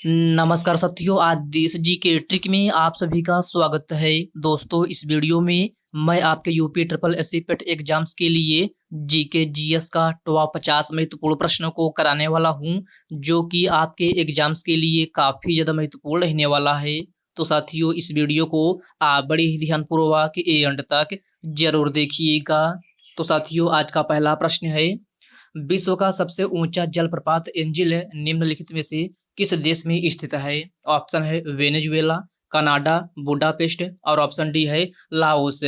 नमस्कार साथियों, आज देश जी के ट्रिक में आप सभी का स्वागत है। दोस्तों, इस वीडियो में मैं आपके यूपी ट्रिपल एससी पेट एग्जाम्स के लिए जीके जीएस का टॉप 50 महत्वपूर्ण प्रश्नों को कराने वाला हूं, जो कि आपके एग्जाम्स के लिए काफी ज्यादा महत्वपूर्ण रहने वाला है। तो साथियों, इस वीडियो को आप बड़े ही ध्यानपूर्वक एंड तक जरूर देखिएगा। तो साथियों, आज का पहला प्रश्न है, विश्व का सबसे ऊंचा जलप्रपात एंजिल निम्नलिखित में से किस देश में स्थित है? ऑप्शन है वेनेजुएला, कनाडा, बुडापेस्ट और ऑप्शन डी है लाओस।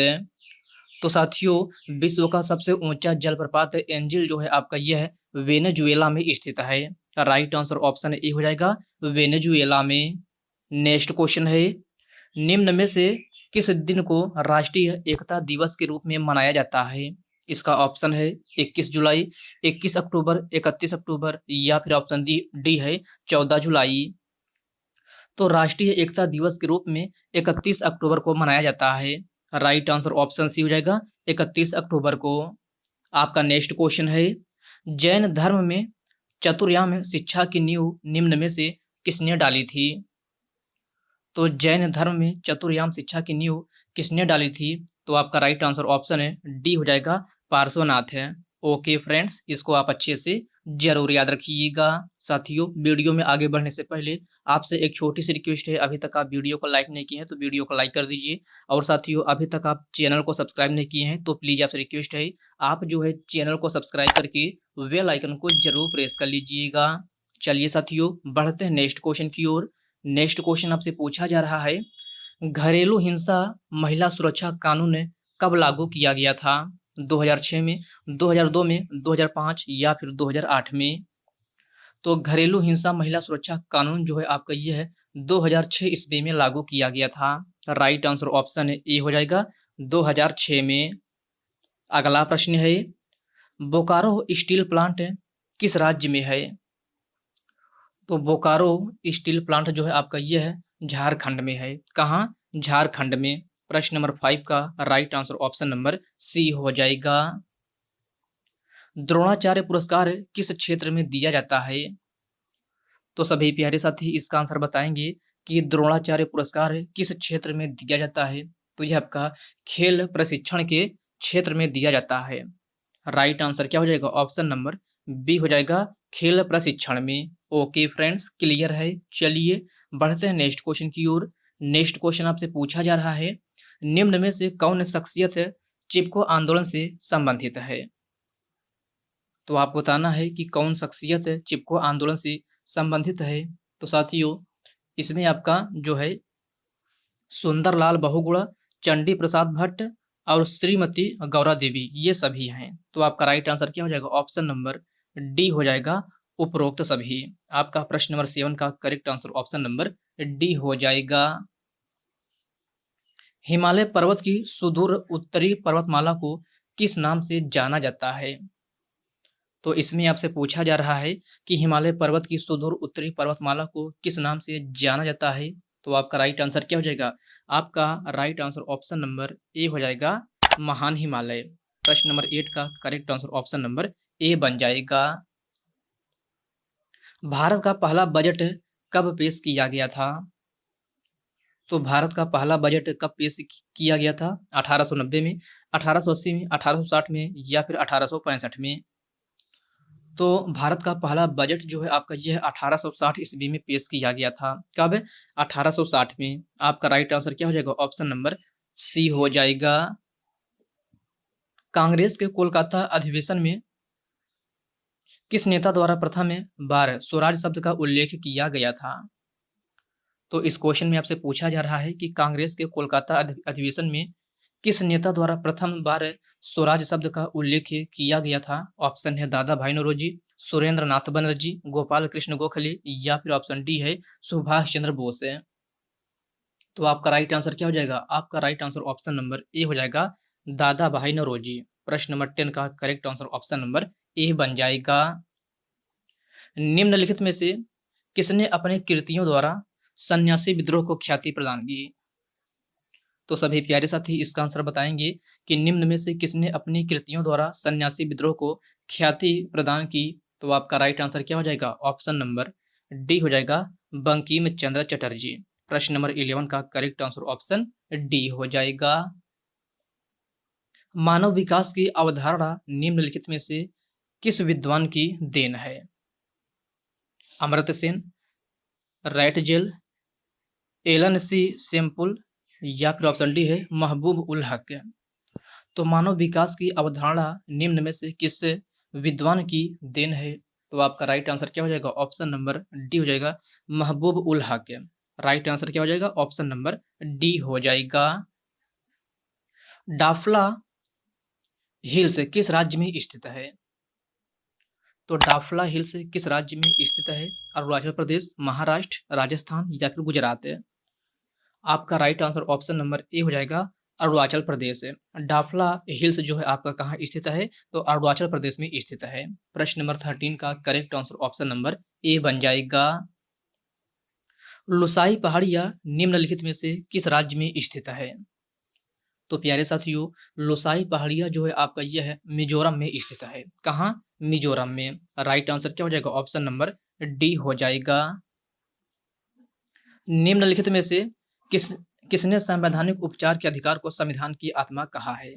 तो साथियों, विश्व का सबसे ऊंचा जलप्रपात एंजिल जो है आपका यह है वेनेजुएला में स्थित है। राइट आंसर ऑप्शन ए हो जाएगा वेनेजुएला में। नेक्स्ट क्वेश्चन है, निम्न में से किस दिन को राष्ट्रीय एकता दिवस के रूप में मनाया जाता है? इसका ऑप्शन है 21 जुलाई, 21 अक्टूबर, 31 अक्टूबर या फिर ऑप्शन डी डी है 14 जुलाई। तो राष्ट्रीय एकता दिवस के रूप में 31 अक्टूबर को मनाया जाता है। राइट आंसर ऑप्शन सी हो जाएगा 31 अक्टूबर को। आपका नेक्स्ट क्वेश्चन है, जैन धर्म में चतुर्याम शिक्षा की नींव निम्न में से किसने डाली थी? तो जैन धर्म में चतुर्याम शिक्षा की नींव किसने डाली थी? तो आपका राइट आंसर ऑप्शन है डी हो जाएगा पार्श्वनाथ है। ओके फ्रेंड्स, इसको आप अच्छे से जरूर याद रखिएगा। साथियों, वीडियो में आगे बढ़ने से पहले आपसे एक छोटी सी रिक्वेस्ट है, अभी तक आप वीडियो को लाइक नहीं किए हैं तो वीडियो को लाइक कर दीजिए। और साथियों, अभी तक आप चैनल को सब्सक्राइब नहीं किए हैं तो प्लीज आपसे रिक्वेस्ट है, आप जो है चैनल को सब्सक्राइब करके बेल आइकन को जरूर प्रेस कर लीजिएगा। चलिए साथियों, बढ़ते हैं नेक्स्ट क्वेश्चन की ओर। नेक्स्ट क्वेश्चन आपसे पूछा जा रहा है, घरेलू हिंसा महिला सुरक्षा कानून कब लागू किया गया था? 2006 में, 2002 में, 2005 या फिर 2008 में? तो घरेलू हिंसा महिला सुरक्षा कानून जो है आपका ये है 2006 ईस्वी में लागू किया गया था। राइट आंसर ऑप्शन है ए हो जाएगा 2006 में। अगला प्रश्न है, बोकारो स्टील प्लांट किस राज्य में है? तो बोकारो स्टील प्लांट जो है आपका ये है झारखंड में है। कहाँ? झारखंड में। प्रश्न नंबर 5 का right answer option number C हो जाएगा। द्रोणाचार्य पुरस्कार किस क्षेत्र में दिया जाता है? तो सभी प्यारे साथी इसका आंसर बताएंगे कि द्रोणाचार्य पुरस्कार किस क्षेत्र में दिया जाता है। तो यह आपका खेल प्रशिक्षण के क्षेत्र में दिया जाता है। राइट आंसर क्या हो जाएगा? ऑप्शन नंबर बी हो जाएगा खेल प्रशिक्षण में। ओके फ्रेंड्स, क्लियर है। चलिए बढ़ते हैं नेक्स्ट क्वेश्चन की ओर। नेक्स्ट क्वेश्चन आपसे पूछा जा रहा है, निम्न में से कौन शख्सियत चिपको आंदोलन से संबंधित है? तो आपको बताना है कि कौन शख्सियत चिपको आंदोलन से संबंधित है। तो साथियों, इसमें आपका जो है सुंदरलाल बहुगुणा, चंडी प्रसाद भट्ट और श्रीमती गौरा देवी, ये सभी हैं। तो आपका राइट आंसर क्या हो जाएगा? ऑप्शन नंबर डी हो जाएगा उपरोक्त सभी। आपका प्रश्न नंबर 7 का correct answer option number D हो जाएगा। हिमालय पर्वत की सुदूर उत्तरी पर्वतमाला को किस नाम से जाना जाता है? तो इसमें आपसे पूछा जा रहा है कि हिमालय पर्वत की सुदूर उत्तरी पर्वतमाला को किस नाम से जाना जाता है? तो आपका राइट आंसर क्या हो जाएगा? आपका right answer option number A हो जाएगा महान हिमालय। प्रश्न नंबर 8 का correct answer option number A बन जाएगा। भारत का पहला बजट कब पेश किया गया था? तो भारत का पहला बजट कब पेश किया गया था? 1890 में, 1880 में, 1860 में या फिर 1865 में? तो भारत का पहला बजट जो है आपका यह 1860 ईस्वी में पेश किया गया था। कब? 1860 में। आपका राइट आंसर क्या हो जाएगा? ऑप्शन नंबर सी हो जाएगा। कांग्रेस के कोलकाता अधिवेशन में किस नेता द्वारा प्रथम बार स्वराज शब्द का उल्लेख किया गया था? तो इस क्वेश्चन में आपसे पूछा जा रहा है कि कांग्रेस के कोलकाता अधिवेशन में किस नेता द्वारा प्रथम बार स्वराज शब्द का उल्लेख किया गया था? ऑप्शन है दादा भाई नौरोजी, सुरेंद्र नाथ बनर्जी, गोपाल कृष्ण गोखले या फिर ऑप्शन डी है सुभाष चंद्र बोस है। तो आपका राइट आंसर क्या हो जाएगा? आपका right answer option number A हो जाएगा दादा भाई नौरोजी। प्रश्न नंबर 10 का correct answer option number A बन जाएगा। निम्नलिखित में से किसने अपने कृतियों द्वारा सन्यासी विद्रोह को ख्याति प्रदान की? तो सभी प्यारे साथी इसका आंसर बताएंगे कि निम्न में से किसने अपनी कृतियों द्वारा सन्यासी विद्रोह को ख्याति प्रदान की? तो आपका राइट आंसर क्या हो जाएगा? ऑप्शन नंबर डी हो जाएगा बंकिम चंद्र चटर्जी। प्रश्न नंबर 11 का करेक्ट आंसर ऑप्शन डी हो जाएगा। मानव विकास की अवधारणा निम्नलिखित में से किस विद्वान की देन है? अमर्त्य सेन, राइटजेल, एलन सी सेम्पुल या फिर ऑप्शन डी है महबूब उल हक। तो मानव विकास की अवधारणा निम्न में से किस विद्वान की देन है? तो आपका राइट आंसर क्या हो जाएगा? ऑप्शन नंबर डी हो जाएगा महबूब उल हक। राइट आंसर क्या हो जाएगा? ऑप्शन नंबर डी हो जाएगा। डाफला हिल्स किस राज्य में स्थित है? तो डाफला हिल्स किस राज्य में स्थित है? अरुणाचल प्रदेश, महाराष्ट्र, राजस्थान या फिर गुजरात है? आपका right answer option number A हो जाएगा अरुणाचल प्रदेश। डाफला हिल्स जो है आपका कहाँ स्थित है? तो अरुणाचल प्रदेश में स्थित है। प्रश्न नंबर 13 का correct answer option number A बन जाएगा। लुसाई पहाड़ियां निम्नलिखित में से किस राज्य में स्थित है? तो प्यारे साथियों, लुसाई पहाड़ियां जो है आपका यह है मिजोरम में स्थित है। कहाँ? मिजोरम में। राइट आंसर क्या हो जाएगा? ऑप्शन नंबर डी हो जाएगा। निम्नलिखित में से किसने संवैधानिक उपचार के अधिकार को संविधान की आत्मा कहा है?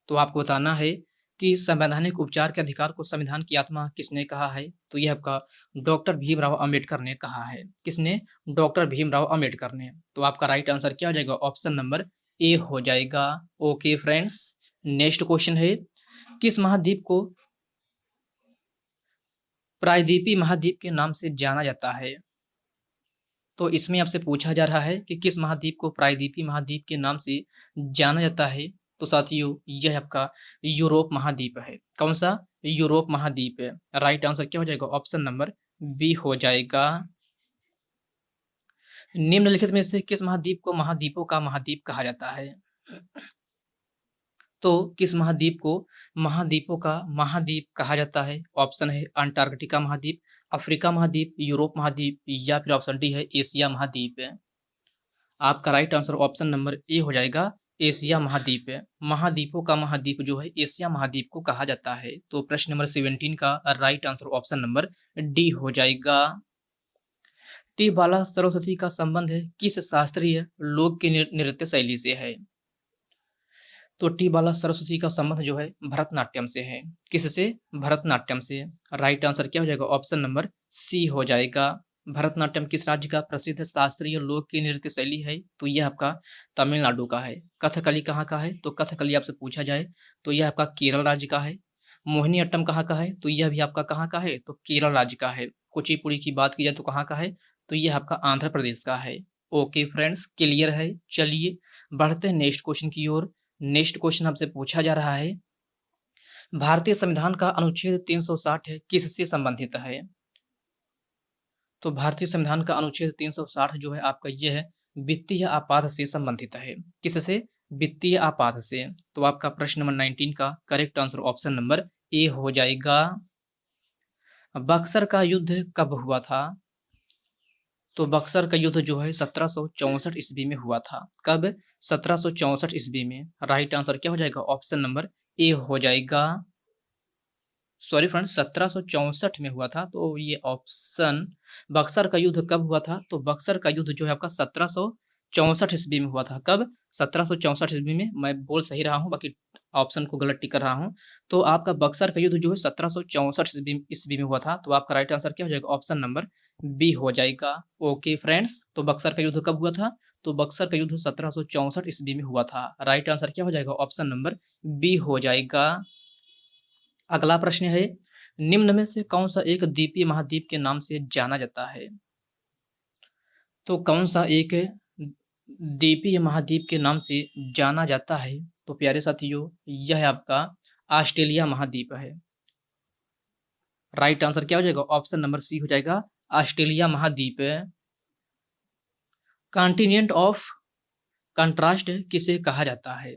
तो आपको बताना है कि संवैधानिक उपचार के अधिकार को संविधान की आत्मा किसने कहा है? तो यह आपका डॉक्टर भीमराव अंबेडकर ने कहा है। किसने? डॉक्टर भीमराव अंबेडकर ने। तो आपका राइट आंसर क्या हो जाएगा? ऑप्शन नंबर ए हो जाएगा। ओके फ्रेंड्स, नेक्स्ट क्वेश्चन है, किस महाद्वीप को प्रायद्वीपीय महाद्वीप के नाम से जाना जाता है? तो इसमें आपसे पूछा जा रहा है कि किस महाद्वीप को प्रायद्वीपीय महाद्वीप के नाम से जाना जाता है? तो साथियों, यह आपका यूरोप महाद्वीप है। कौन सा? यूरोप महाद्वीप है। राइट आंसर क्या हो जाएगा? ऑप्शन नंबर बी हो जाएगा। निम्नलिखित में से किस महाद्वीप को महाद्वीपों का महाद्वीप कहा जाता है? तो किस महाद्वीप को महाद्वीपों का महाद्वीप कहा जाता है? ऑप्शन है अंटार्कटिका महाद्वीप, अफ्रीका महाद्वीप, यूरोप महाद्वीप या फिर ऑप्शन डी है एशिया महाद्वीप है। आपका right answer option number A हो जाएगा एशिया महाद्वीप है। महाद्वीपों का महाद्वीप जो है एशिया महाद्वीप को कहा जाता है। तो प्रश्न नंबर 17 का right answer option number D हो जाएगा। टी बाला सरस्वती का संबंध है किस शास्त्रीय लोक की नृत्य शैली से है? तो टी बाला सरस्वती का संबंध जो है भरतनाट्यम से है। किससे? भरतनाट्यम से। राइट आंसर क्या हो जाएगा? ऑप्शन नंबर सी हो जाएगा। भरतनाट्यम किस राज्य का प्रसिद्ध शास्त्रीय लोक की नृत्य शैली है? तो यह आपका तमिलनाडु का है। कथकली कहाँ का है? तो कथकली आपसे पूछा जाए तो यह आपका केरल राज्य का है। मोहिनीअट्टम कहाँ का है? तो यह भी आपका कहाँ का है? तो केरल राज्य का है। कुचिपुड़ी की बात की जाए तो कहाँ का है? तो यह आपका आंध्र प्रदेश का है। ओके फ्रेंड्स, क्लियर है। चलिए बढ़ते हैं नेक्स्ट क्वेश्चन की ओर। नेक्स्ट क्वेश्चन आपसे पूछा जा रहा है, भारतीय संविधान का अनुच्छेद 360 है किससे संबंधित है? तो भारतीय संविधान का अनुच्छेद 360 जो है आपका यह है वित्तीय आपात से संबंधित है। किससे? वित्तीय आपात से। तो आपका प्रश्न नंबर 19 का correct answer option number A हो जाएगा। बक्सर का युद्ध कब हुआ था? तो बक्सर का युद्ध जो है 1764 ईस्वी में हुआ था। कब? 1764 ईस्वी में। राइट आंसर क्या हो जाएगा? ऑप्शन नंबर ए हो जाएगा। सॉरी फ्रेंड्स, 1764 में हुआ था। तो ये ऑप्शन, बक्सर का युद्ध कब हुआ था? तो बक्सर का युद्ध जो है आपका 1764 ईस्वी में हुआ था। कब? 1764 ईस्वी में। मैं बोल सही रहा हूँ, बाकी ऑप्शन को गलत टिक कर रहा हूँ। तो आपका बक्सर का युद्ध जो है 1764 ईस्वी में हुआ था। तो आपका राइट आंसर क्या हो जाएगा? ऑप्शन नंबर बी हो जाएगा। ओके फ्रेंड्स, तो बक्सर का युद्ध कब हुआ था? तो बक्सर का युद्ध 1764 ईस्वी में हुआ था। राइट आंसर क्या हो जाएगा? ऑप्शन नंबर बी हो जाएगा। अगला प्रश्न है, निम्न में से कौन सा एक द्वीपीय महाद्वीप के नाम से जाना जाता है? तो कौन सा एक द्वीपीय महाद्वीप के नाम से जाना जाता है? तो प्यारे साथियों, यह है आपका ऑस्ट्रेलिया महाद्वीप है। राइट आंसर क्या हो जाएगा? ऑप्शन नंबर सी हो जाएगा ऑस्ट्रेलिया महाद्वीप। कॉन्टिनेंट ऑफ कंट्रास्ट किसे कहा जाता है?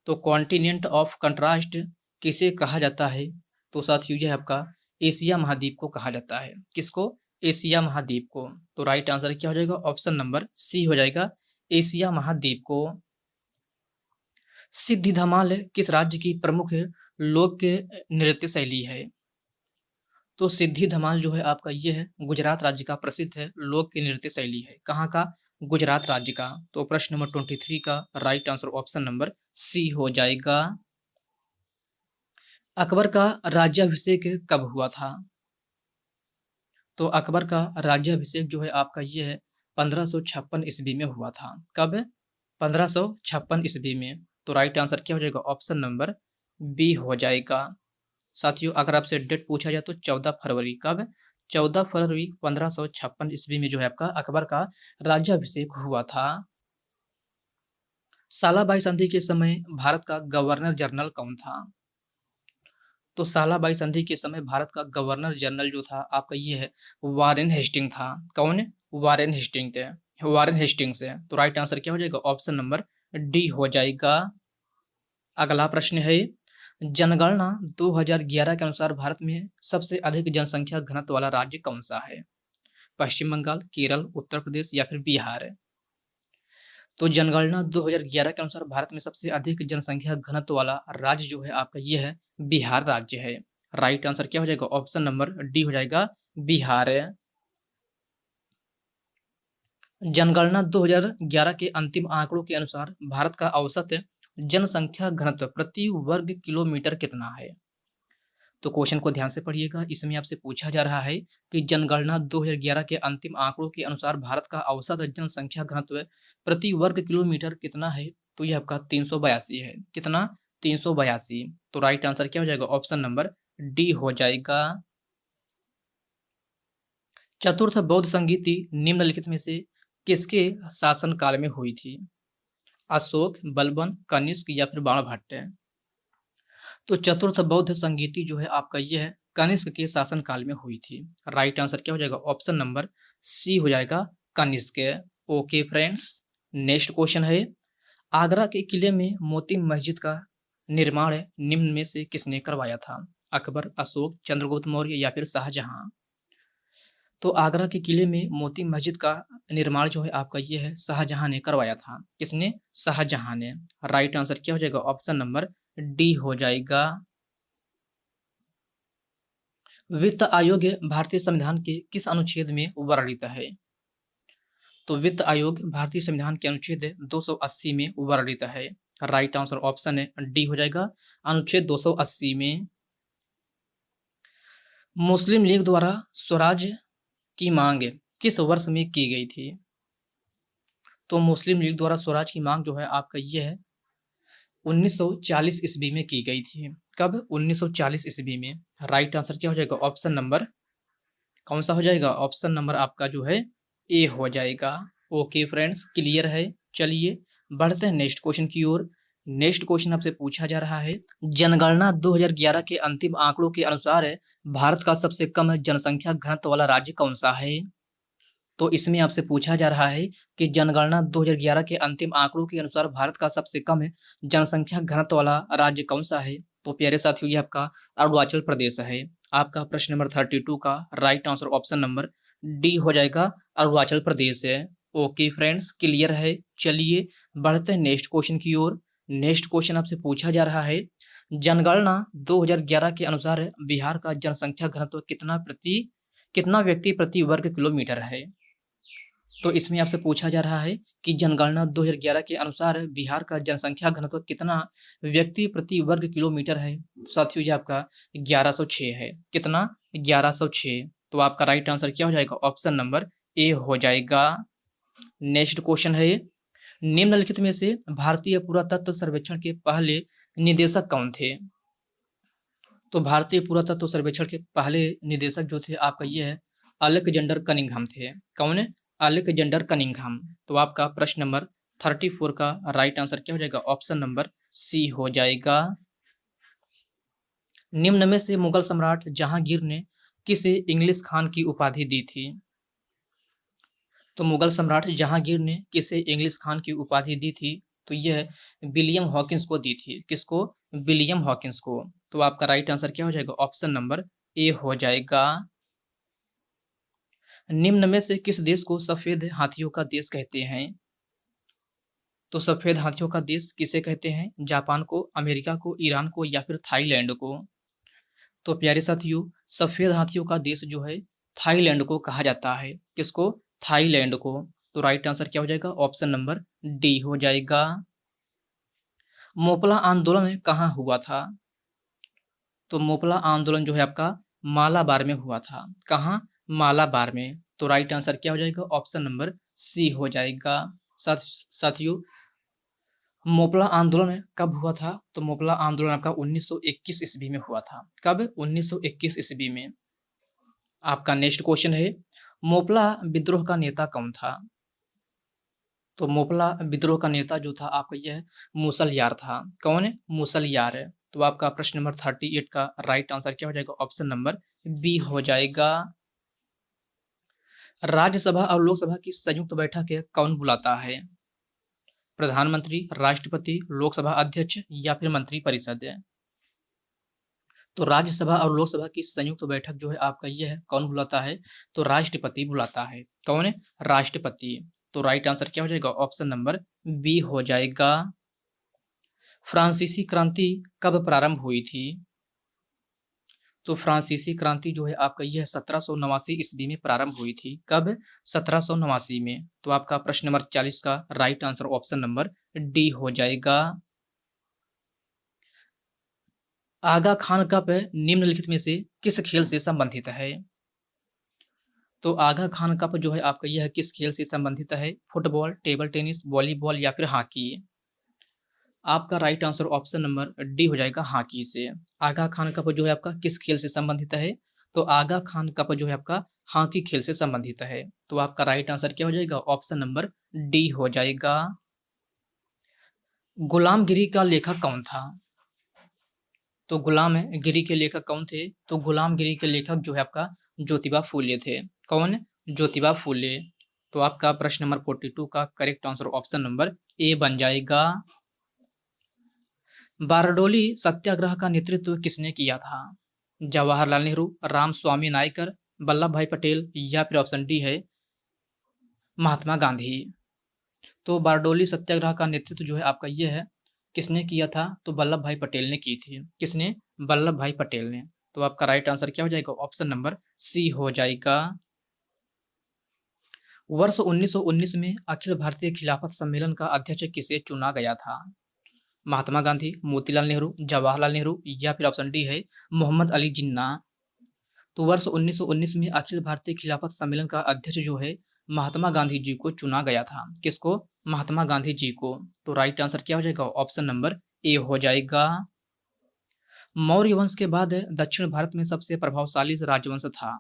तो कॉन्टिनेंट ऑफ कंट्रास्ट किसे कहा जाता है? तो साथियों, यह आपका एशिया महाद्वीप को कहा जाता है। किसको? एशिया महाद्वीप को। तो राइट आंसर क्या हो जाएगा? ऑप्शन नंबर सी हो जाएगा एशिया महाद्वीप को। सिद्धि धमाल किस राज्य की प्रमुख लोक नृत्य शैली है? तो सिद्धि धमाल जो है आपका ये है गुजरात राज्य का प्रसिद्ध है लोक नृत्य शैली है। कहाँ का? गुजरात राज्य का। तो प्रश्न नंबर 23 का right answer option number C हो जाएगा। अकबर का राज्याभिषेक कब हुआ था? तो अकबर का राज्याभिषेक जो है आपका ये है 1556 ईस्वी में हुआ था। कब? 1556 ईस्वी में। तो राइट आंसर क्या हो जाएगा? ऑप्शन नंबर बी हो जाएगा। साथियों, अगर आपसे डेट पूछा जाए तो 14 फरवरी। कब? 14 फरवरी 1556 ईस्वी में जो है आपका अकबर का राज्याभिषेक हुआ था। सालाबाई संधि के समय भारत का गवर्नर जनरल कौन था? तो सालाबाई संधि के समय भारत का गवर्नर जनरल जो था आपका ये है वारेन हेस्टिंग था। कौन है? वारेन हेस्टिंग थे। वारेन हेस्टिंग से। तो राइट आंसर क्या हो जाएगा? ऑप्शन नंबर डी हो जाएगा। अगला प्रश्न है, जनगणना 2011 के अनुसार भारत में सबसे अधिक जनसंख्या घनत्व वाला राज्य कौन सा है? पश्चिम बंगाल, केरल, उत्तर प्रदेश या फिर बिहार? तो जनगणना 2011 के अनुसार भारत में सबसे अधिक जनसंख्या घनत्व वाला राज्य जो है आपका ये है बिहार राज्य है। राइट आंसर क्या हो जाएगा? ऑप्शन नंबर डी हो जाएगा, बिहार। जनगणना 2011 के अंतिम आंकड़ों के अनुसार भारत का औसत जनसंख्या घनत्व प्रति वर्ग किलोमीटर कितना है? तो क्वेश्चन को ध्यान से पढ़िएगा। इसमें आपसे पूछा जा रहा है कि जनगणना 2011 के अंतिम आंकड़ों के अनुसार भारत का औसत जनसंख्या घनत्व प्रति वर्ग किलोमीटर कितना है? तो यह आपका 382 है। कितना? 382। तो राइट आंसर क्या हो जाएगा? ऑप्शन नंबर डी हो जाएगा। चतुर्थ बौद्ध संगीति निम्नलिखित में से किसके शासन काल में हुई थी? अशोक, बलबन, कनिष्क या फिर बाणभट्ट? तो चतुर्थ बौद्ध संगीति जो है आपका ये है कनिष्क के शासन काल में हुई थी। राइट आंसर क्या हो जाएगा? ऑप्शन नंबर सी हो जाएगा, Kanishka. Okay friends, next question है, आगरा के किले में मोती मस्जिद का निर्माण निम्न में से किसने करवाया था? अकबर, अशोक, चंद्रगुप्त मौर्य या फिर शाहजहां? तो आगरा के किले में मोती मस्जिद का निर्माण जो है आपका ये है शाहजहां ने करवाया था। किसने? शाहजहां ने। राइट आंसर क्या हो जाएगा? ऑप्शन नंबर डी हो जाएगा। वित्त आयोग भारतीय संविधान के किस अनुच्छेद में वर्णित है? तो वित्त आयोग भारतीय संविधान के अनुच्छेद 280 में वर्णित है। राइट आंसर ऑप्शन है डी हो जाएगा, अनुच्छेद 280 में। मुस्लिम लीग द्वारा स्वराज की मांग किस वर्ष में की गई थी? तो मुस्लिम लीग द्वारा स्वराज की मांग जो है आपका ये है 1940 ईस्वी में की गई थी। कब? 1940 ईस्वी में। राइट आंसर क्या हो जाएगा? ऑप्शन नंबर कौन सा हो जाएगा? ऑप्शन नंबर आपका जो है ए हो जाएगा। ओके फ्रेंड्स, क्लियर है। चलिए बढ़ते हैं नेक्स्ट क्वेश्चन की ओर। नेक्स्ट क्वेश्चन आपसे पूछा जा रहा है, जनगणना 2011 के अंतिम आंकड़ों के अनुसार भारत का सबसे कम जनसंख्या घनत्व वाला राज्य कौन सा है? तो इसमें आपसे पूछा जा रहा है कि जनगणना 2011 के अंतिम आंकड़ों के अनुसार भारत का सबसे कम जनसंख्या घनत्व वाला राज्य कौन सा है? तो प्यारे साथियों, ये आपका अरुणाचल प्रदेश है। आपका प्रश्न नंबर 32 का right answer option number D हो जाएगा, अरुणाचल प्रदेश है। ओके फ्रेंड्स, क्लियर है। चलिए बढ़ते हैं नेक्स्ट क्वेश्चन की ओर। नेक्स्ट क्वेश्चन आपसे पूछा जा रहा है, जनगणना 2011 के अनुसार बिहार का जनसंख्या घनत्व कितना व्यक्ति प्रति वर्ग किलोमीटर है? तो इसमें आपसे पूछा जा रहा है कि जनगणना 2011 के अनुसार बिहार का जनसंख्या घनत्व कितना व्यक्ति प्रति वर्ग किलोमीटर है? साथियों, ये आपका 1106 है। कितना? 1106। तो आपका राइट आंसर क्या हो जाएगा? ऑप्शन नंबर ए हो जाएगा। नेक्स्ट क्वेश्चन है, निम्नलिखित में से भारतीय पुरातत्व सर्वेक्षण के पहले निदेशक कौन थे? तो भारतीय पुरातत्व सर्वेक्षण के पहले निदेशक जो थे आपका ये है अलेक्जेंडर कनिंघम थे। कौन है? Alexander Cunningham. तो आपका प्रश्न नंबर 34 का राइट आंसर क्या हो जाएगा? ऑप्शन नंबर सी हो जाएगा। निम्न में से मुगल सम्राट जहांगीर ने किसे इंग्लिश खान की उपाधि दी थी? तो मुगल सम्राट जहांगीर ने किसे इंग्लिश खान की उपाधि दी थी? तो यह विलियम हॉकिंस को दी थी। किसको? विलियम हॉकिंस को। तो आपका राइट आंसर क्या हो जाएगा? ऑप्शन नंबर ए हो जाएगा। निम्न में से किस देश को सफेद हाथियों का देश कहते हैं? तो सफेद हाथियों का देश किसे कहते हैं? जापान को, अमेरिका को, ईरान को या फिर थाईलैंड को? तो प्यारे साथियों, सफेद हाथियों का देश जो है थाईलैंड को कहा जाता है। किसको? थाईलैंड को। तो राइट आंसर क्या हो जाएगा? ऑप्शन नंबर डी हो जाएगा। मोपला आंदोलन कहाँ हुआ था? तो मोपला आंदोलन जो है आपका मालाबार में हुआ था। कहाँ? मालाबार में। तो राइट आंसर क्या हो जाएगा? ऑप्शन नंबर सी हो जाएगा। साथियों, मोपला आंदोलन कब हुआ था? तो मोपला आंदोलन आपका 1921 ईस्वी में हुआ था। कब? 1921 ईस्वी में। आपका नेक्स्ट क्वेश्चन है, मोपला विद्रोह का नेता कौन था? तो मोपला विद्रोह का नेता जो था आपका यह मुसलयार था। कौन है? मुसलयार है। तो आपका प्रश्न नंबर 38 का राइट आंसर क्या हो जाएगा? ऑप्शन नंबर बी हो जाएगा। राज्यसभा और लोकसभा की संयुक्त बैठक कौन बुलाता है? प्रधानमंत्री, राष्ट्रपति, लोकसभा अध्यक्ष या फिर मंत्रिपरिषद है? तो राज्यसभा और लोकसभा की संयुक्त बैठक जो है आपका यह है कौन बुलाता है? तो राष्ट्रपति बुलाता है। कौन है? राष्ट्रपति। तो राइट आंसर क्या हो जाएगा? ऑप्शन नंबर बी हो जाएगा। फ्रांसीसी क्रांति कब प्रारंभ हुई थी? तो फ्रांसीसी क्रांति जो है आपका यह 1789 ईस्वी में प्रारंभ हुई थी। कब? 1789 में। तो आपका प्रश्न नंबर 40 का right answer option number D हो जाएगा। आगा खान कप निम्नलिखित में से किस खेल से संबंधित है? तो आगा खान कप जो है आपका यह किस खेल से संबंधित है? फुटबॉल, टेबल टेनिस, वॉलीबॉल या फिर हॉकी? आपका right answer option number D हो जाएगा, हॉकी से। आगा खान कप जो है आपका किस खेल से संबंधित है? तो आगा खान कप जो है आपका हॉकी खेल से संबंधित है। तो आपका राइट आंसर क्या हो जाएगा? ऑप्शन नंबर डी हो जाएगा। गुलामगिरी का लेखक कौन था? तो गुलामगिरी के लेखक कौन थे? तो गुलामगिरी के लेखक जो है आपका ज्योतिबा फूले थे। कौन? ज्योतिबा फूले। तो आपका प्रश्न नंबर 42 का correct answer option number A बन जाएगा। बारडोली सत्याग्रह का नेतृत्व किसने किया था? जवाहरलाल नेहरू, रामस्वामी नायकर, वल्लभ भाई पटेल या फिर ऑप्शन डी है महात्मा गांधी। तो बारडोली सत्याग्रह का नेतृत्व जो है आपका यह है किसने किया था? तो वल्लभ भाई पटेल ने की थी। किसने? वल्लभ भाई पटेल ने। तो आपका राइट आंसर क्या हो जाएगा? ऑप्शन नंबर सी हो जाएगा। वर्ष 1919 में अखिल भारतीय खिलाफत सम्मेलन का अध्यक्ष किसे चुना गया था? महात्मा गांधी, मोतीलाल नेहरू, जवाहरलाल नेहरू या फिर ऑप्शन डी है मोहम्मद अली जिन्ना। तो वर्ष 1919 में अखिल भारतीय खिलाफत सम्मेलन का अध्यक्ष जो है महात्मा गांधी जी को चुना गया था। किसको? महात्मा गांधी जी को। तो राइट आंसर क्या हो जाएगा? ऑप्शन नंबर ए हो जाएगा। मौर्य वंश के बाद दक्षिण भारत में सबसे प्रभावशाली राजवंश था।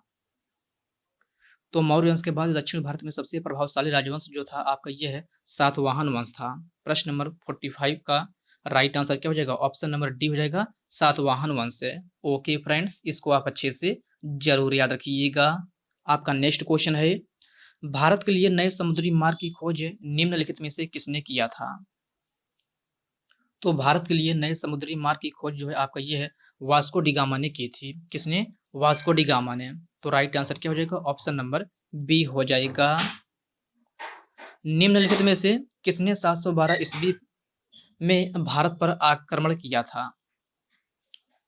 तो मौर्य वंश के बाद दक्षिण भारत में सबसे प्रभावशाली राजवंश जो था आपका यह है सातवाहन वंश था। प्रश्न नंबर 45 का राइट आंसर क्या हो जाएगा? ऑप्शन नंबर डी हो जाएगा, सातवाहन वंश है। ओके फ्रेंड्स, इसको आप अच्छे से जरूर याद रखिएगा। आपका नेक्स्ट क्वेश्चन है, भारत के लिए नए समुद्री मार्ग की खोज निम्नलिखित में से किसने किया था? तो भारत के लिए नए समुद्री मार्ग की खोज जो है आपका ये है वास्को डी गामा ने की थी। किसने? वास्को डी गामा ने। तो राइट आंसर क्या हो जाएगा? ऑप्शन नंबर बी हो जाएगा। निम्नलिखित में से किसने 712 ईस्वी में भारत पर आक्रमण किया था?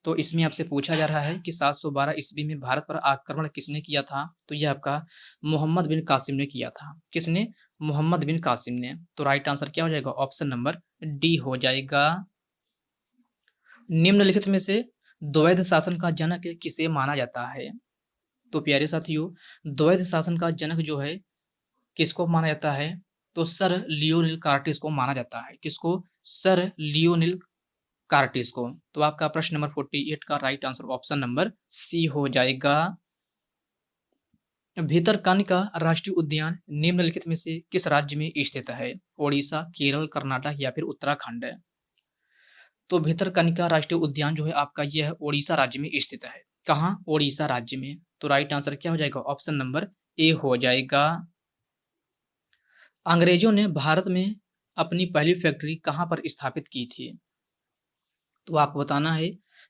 तो इसमें आपसे पूछा जा रहा है कि 712 ईस्वी में भारत पर आक्रमण किसने किया था? तो यह आपका मोहम्मद बिन कासिम ने किया था। किसने? मोहम्मद बिन कासिम ने। तो राइट आंसर क्या हो जाएगा? ऑप्शन नंबर डी हो जाएगा। निम्नलिखित में से द्वैध शासन का जनक किसे माना जाता है? तो प्यारे साथियों, द्वैध शासन का जनक जो है किसको माना जाता है? तो सर लियोनिल कार्टिस को माना जाता है। किसको? सर लियोनिल कार्टिस को। तो आपका प्रश्न नंबर 48 का right answer option number C हो जाएगा। भितरकनिका राष्ट्रीय उद्यान निम्नलिखित में से किस राज्य में स्थित है? ओडिशा, केरल, कर्नाटक या फिर उत्तराखंड? तो भितरकनिका राष्ट्रीय उद्यान जो है आपका यह ओडिशा राज्य में स्थित है। कहाँ? ओडिशा राज्य में। तो राइट आंसर क्या हो जाएगा? ऑप्शन नंबर ए हो जाएगा। अंग्रेजों ने भारत में अपनी पहली फैक्ट्री कहाँ पर स्थापित की थी? तो आपको बताना है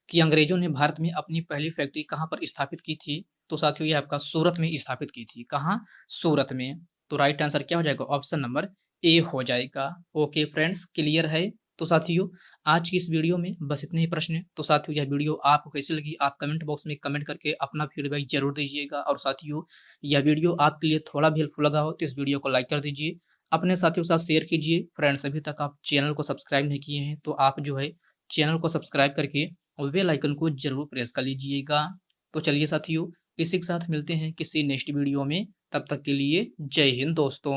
कि अंग्रेजों ने भारत में अपनी पहली फैक्ट्री कहाँ पर स्थापित की थी। तो साथियों ये आपका सूरत में स्थापित की थी। कहाँ? सूरत में। तो राइट आंसर क्या हो जाएगा? ऑप्शन नंबर ए हो जाएगा। ओके फ्रेंड्स, क्लियर है। तो साथियों आज की इस वीडियो में बस इतने ही प्रश्न हैं। तो साथियों यह वीडियो आपको कैसी लगी आप कमेंट बॉक्स में कमेंट करके अपना फीडबैक जरूर दीजिएगा। और साथियों यह वीडियो आपके लिए थोड़ा भी हेल्पफुल लगा हो तो इस वीडियो को लाइक कर दीजिए, अपने साथियों के साथ शेयर कीजिए। फ्रेंड्स अभी तक आप चैनल को सब्सक्राइब नहीं किए हैं तो आप जो है चैनल को सब्सक्राइब करके और बेल आइकन को जरूर प्रेस कर लीजिएगा। तो चलिए साथियों इसी के साथ मिलते हैं किसी नेक्स्ट वीडियो में, तब तक के लिए जय हिंद दोस्तों।